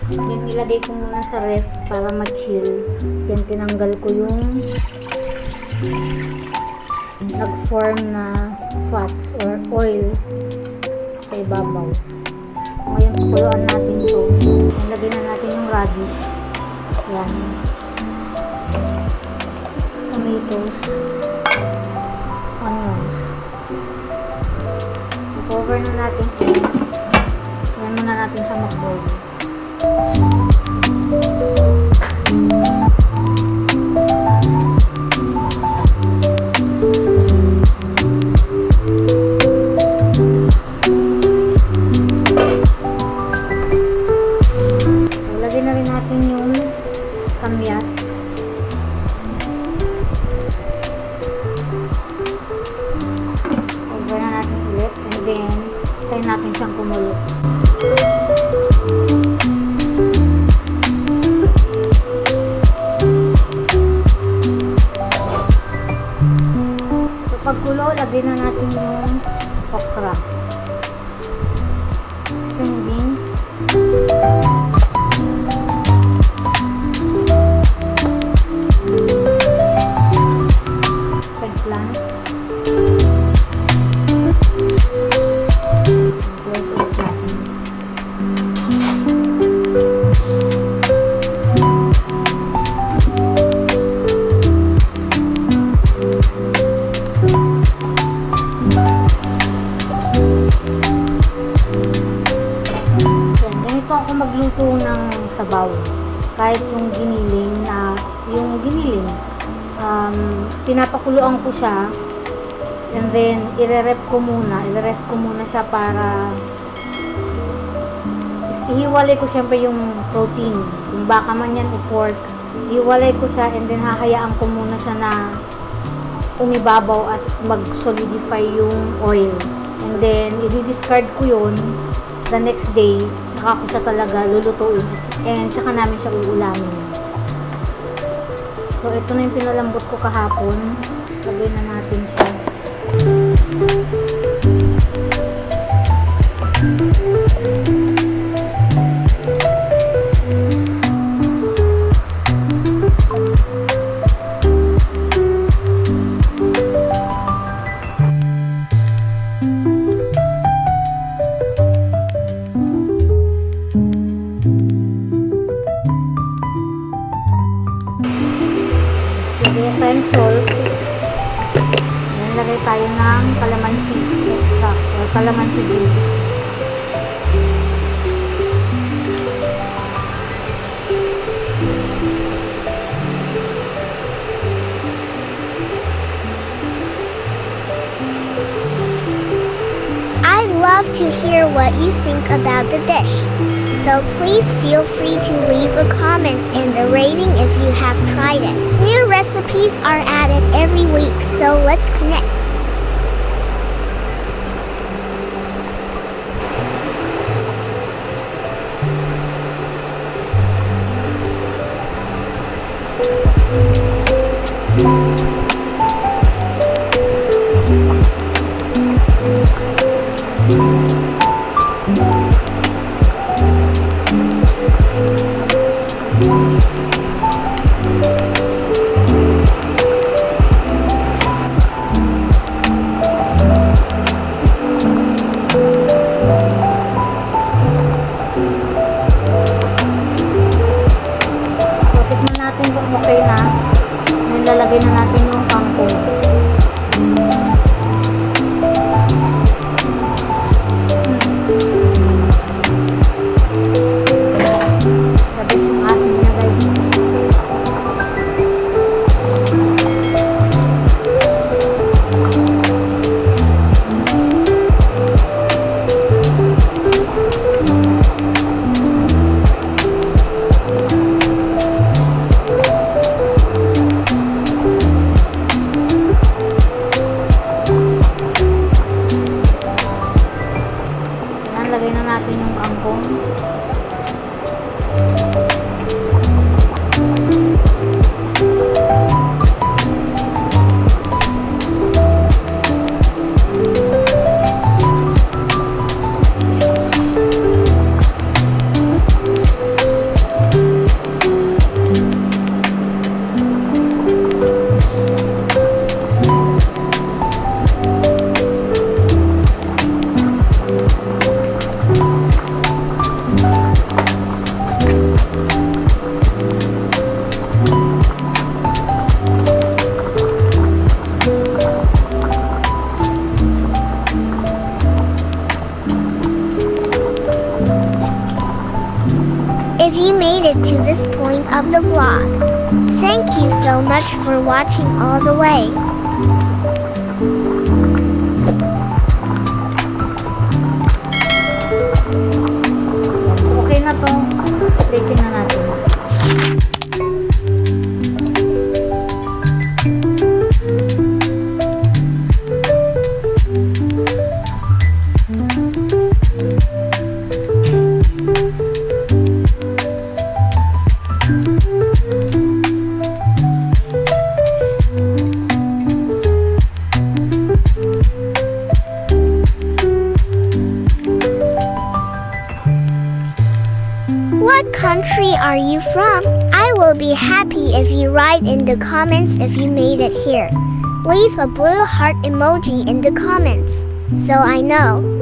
Then ilagay ko muna sa ref para ma-chill. Then tinanggal ko yung nag-form na fats or oil sa ibabaw. Ngayon pakuluan natin to. Ilagay na natin yung radish. Yan. Tomatoes. Onions. Cover na natin ito. Yan muna natin sa mag-boil. Lagyan na rin natin yung kamyas. Cover na natin ulit and then tayo natin siyang kumulo. So pagkulo, lagyan na natin yung okra, string beans, eggplant, close ulit natin. Yan, ganito ako magluto ng sabaw. Kahit yung giniling pinapakuluan ko siya and then i-ref ko muna siya para ihiwalay ko syempre yung protein, kung baka man yan o pork, ihiwalay ko siya and then hahayaan ko muna siya na umibabaw at mag-solidify yung oil and then i-discard ko yun the next day, saka ko siya talaga lulutuin and saka namin siya uulamin. So ito na yung pinalambot ko kahapon, lagay na natin siya. Lagay tayong salt. Then lagay tayo ng calamansi extract or calamansi juice. I'd love to hear what you think about the dish. So please feel free to leave a comment and a rating if you have tried it. New recipes are added every week, so let's connect. Tikman natin kung okay na. Nilalagay na natin yung kangkong. Labis yung asin niya, guys. you made it to this point of the vlog. Thank you so much for watching all the way. Okay na to. Plating na natin. What country are you from? I will be happy if you write in the comments if you made it here. Leave a blue heart emoji in the comments, so I know.